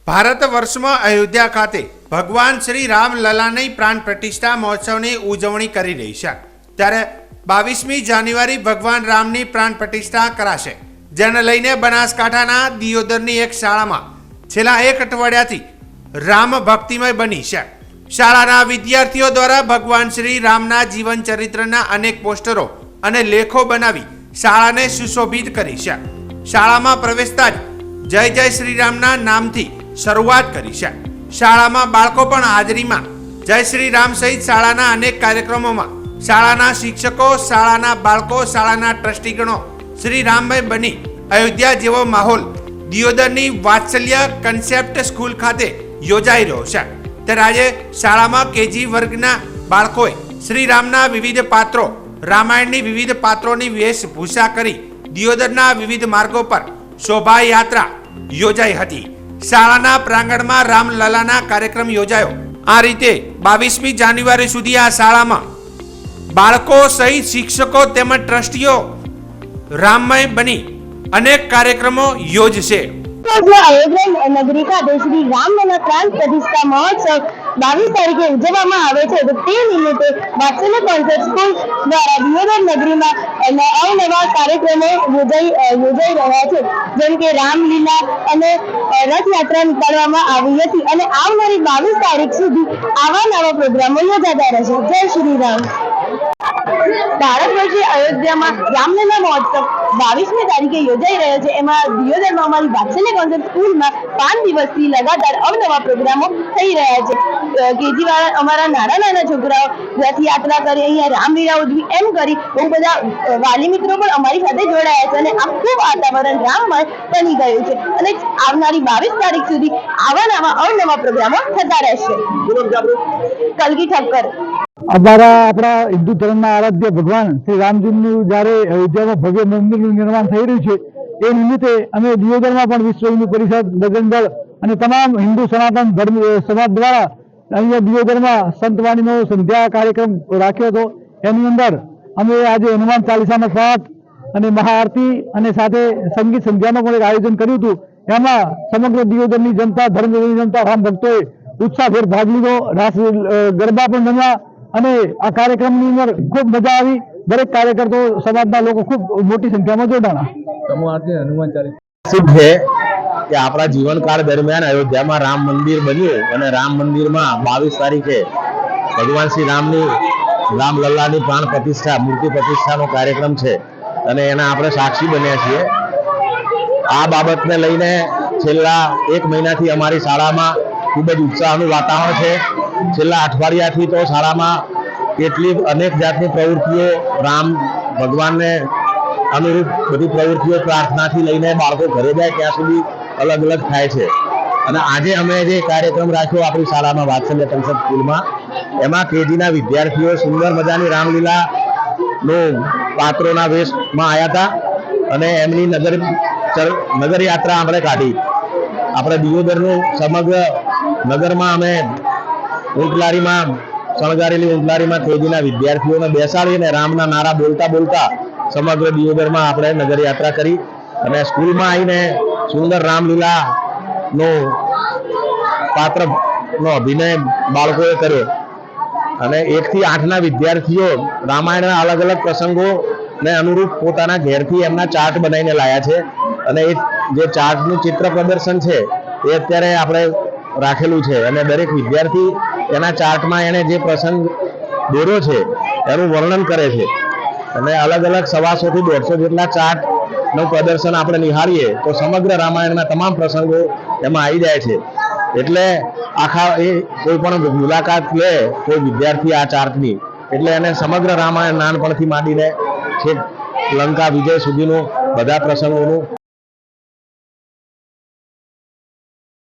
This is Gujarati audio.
ભારત વર્ષમાં અયોધ્યા ખાતે ભગવાન શ્રી રામ લલાની પ્રાણ પ્રતિષ્ઠા મહોત્સવની ઉજવણી કરી રહી છે। ત્યારે 22મી જાન્યુઆરી ભગવાન રામની પ્રાણ પ્રતિષ્ઠા કરાશે, જેને લઈને બનાસકાંઠાના દિયોદરની એક શાળામાં છેલ્લા એક અઠવાડિયાથી રામ ભક્તિમય બની છે। શાળાના વિદ્યાર્થીઓ દ્વારા ભગવાન શ્રી રામના જીવન ચરિત્રના અનેક પોસ્ટરો અને લેખો બનાવી શાળાને સુશોભિત કરી છે। શાળામાં પ્રવેશતા જ જય જય શ્રી રામના નામથી શરૂઆત કરી છે। શાળામાં બાળકો પણ હાજરીમાં જય શ્રી રામ સહિત શાળાના અનેક કાર્યક્રમોમાં શાળાના શિક્ષકો, શાળાના બાળકો, શાળાના ટ્રસ્ટીગણો શ્રી રામમય બની અયોધ્યા જેવો માહોલ દિયોદરની વાત્સલ્ય કન્સેપ્ટ સ્કૂલ ખાતે યોજાઈ રહ્યો છે। ત્યારે આજે શાળામાં કેજી વર્ગના બાળકોએ શ્રી રામના વિવિધ પાત્રો, રામાયણની વિવિધ પાત્રોની વેશભૂષા કરી દિયોદરના વિવિધ માર્ગો પર શોભાયાત્રા યોજાઈ હતી। શાળાના પ્રાંગણમાં રામલલાના કાર્યક્રમ યોજાયો। આ રીતે 22મી જાન્યુઆરી સુધી આ શાળામાં બાળકો સહિત શિક્ષકો તેમજ ટ્રસ્ટીઓ રામમય બની અનેક કાર્યક્રમો યોજશે। અયોધ્યા નગરી ખાતે શ્રી રામલલા પ્રાણ પ્રતિષ્ઠા મહોત્સવ 22 તારીખે ઉજવવામાં આવે છે। તો તે નિમિત્તે વાત્સલ્ય કોન્સર્ટ સ્કૂલ દ્વારા દિયોદર નગરીમાં અવનવા કાર્યક્રમો યોજાઈ રહ્યા છે, જેમ કે રામલીલા અને રથયાત્રા નીકાળવામાં આવી હતી અને આવનારી 22 તારીખ સુધી આવા નવા પ્રોગ્રામો યોજાતા રહેશે। જય શ્રી રામ। ભારત વર્ષે અયોધ્યામાં રામલલા મહોત્સવ 22મી તારીખે યોજાઈ રહ્યો છે। એમાં દિયોદરમાં અમારી વાત્સલ્ય કોન્સર્ટ સ્કૂલમાં 5 દિવસથી લગાતાર અવનવા પ્રોગ્રામો થઈ રહ્યા છે। કેજી વાળા અમારા નાના છોકરાઓ રથયાત્રા કરી, અહીંયા રામલીલા ઉજવી, એમ કરી બહુ બધા વાલી મિત્રો પણ અમારી સાથે જોડાયા છે અને આખું વાતાવરણ રામમય બની ગયું છે અને આવનારી 22 તારીખ સુધી આવા નવા અવનવા પ્રોગ્રામો થતા રહેશે। કલગી ઠક્કર। અમારા આપણા હિન્દુ ધર્મના આરાધ્ય ભગવાન શ્રી રામજીનું જ્યારે અયોધ્યામાં ભવ્ય મંદિરનું નિર્માણ થઈ રહ્યું છે, એ નિમિત્તે અમે દિયોદરમાં પણ વિશ્વ હિન્દુ પરિષદ, બજરંગ અને તમામ હિન્દુ સનાતન ધર્મ સમાજ દ્વારા અહીંયા દિયોદરમાં સંતવાણીનો સંધ્યા કાર્યક્રમ રાખ્યો હતો। એની અંદર અમે આજે હનુમાન ચાલીસાનો પાઠ અને મહાઆરતી અને સાથે સંગીત સંધ્યાનું પણ એક આયોજન કર્યું હતું। એમાં સમગ્ર દિયોદરની જનતા, ધર્મની જનતા, રામ ભક્તોએ ઉત્સાહભેર ભાગ લીધો, રાસ ગરબા પણ રમ્યા અને આ કાર્યક્રમની અંદર ખૂબ મજા આવી। દરેક કાર્યકર્તાઓ, સમાજના લોકો ખૂબ મોટી સંખ્યામાં જોડાણા। હનુમાન ચાલીસા છે કે આપણા જીવનકાળ દરમિયાન અયોધ્યામાં રામ મંદિર બન્યું અને રામ મંદિરમાં 22 તારીખે ભગવાન શ્રી રામની રામલલ્લાની પ્રાણ પ્રતિષ્ઠા, મૂર્તિ પ્રતિષ્ઠાનો કાર્યક્રમ છે અને એના આપણે સાક્ષી બન્યા છીએ। આ બાબતને લઈને છેલ્લા 1 મહિનાથી અમારી શાળામાં ખૂબ જ ઉત્સાહનું વાતાવરણ છે। છેલ્લા અઠવાડિયાથી તો શાળામાં કેટલીક અનેક જાતની પ્રવૃત્તિઓ, રામ ભગવાનને અનુરૂપ બધી પ્રવૃત્તિઓ, પ્રાર્થનાથી લઈને બાળકો ઘરે જાય ત્યાં સુધી અલગ અલગ થાય છે। અને આજે અમે જે કાર્યક્રમ રાખ્યો આપણી શાળામાં વાત્સલ્ય કોન્સર્ટ સ્કૂલમાં, એમાં કેજીના વિદ્યાર્થીઓ સુંદર મજાની રામલીલાનો પાત્રોના વેશમાં આવ્યા હતા અને એમની નગર યાત્રા આપણે કાઢી। આપણે દિયોદરનું સમગ્ર નગરમાં અમે ઊંટલારીમાં, શણગારેલી ઊંટલારીમાં કેજીના વિદ્યાર્થીઓને બેસાડીને રામના નારા બોલતા બોલતા સમગ્ર દિયોદરમાં આપણે નગર યાત્રા કરી અને સ્કૂલમાં આવીને સુંદર રામલીલાનો પાત્રનો અભિનય બાળકોએ કર્યો અને 1 થી 8ના વિદ્યાર્થીઓ રામાયણના અલગ અલગ પ્રસંગોને અનુરૂપ પોતાના ઘેરથી એમના ચાર્ટ બનાવીને લાયા છે અને એ જે ચાર્ટનું ચિત્ર પ્રદર્શન છે એ અત્યારે આપણે રાખેલું છે અને દરેક વિદ્યાર્થી એના ચાર્ટમાં એને જે પ્રસંગ દોર્યો છે એનું વર્ણન કરે છે અને અલગ અલગ 125 થી 150 જેટલા ચાર્ટનું પ્રદર્શન આપણે નિહાળીએ તો સમગ્ર રામાયણના તમામ પ્રસંગો એમાં આવી જાય છે। એટલે આખા એ કોઈ પણ મુલાકાત લે કોઈ વિદ્યાર્થી આ ચાર્ટની, એટલે એને સમગ્ર રામાયણ નાનપણથી માંડીને છેક લંકા વિજય સુધીનું બધા પ્રસંગોનું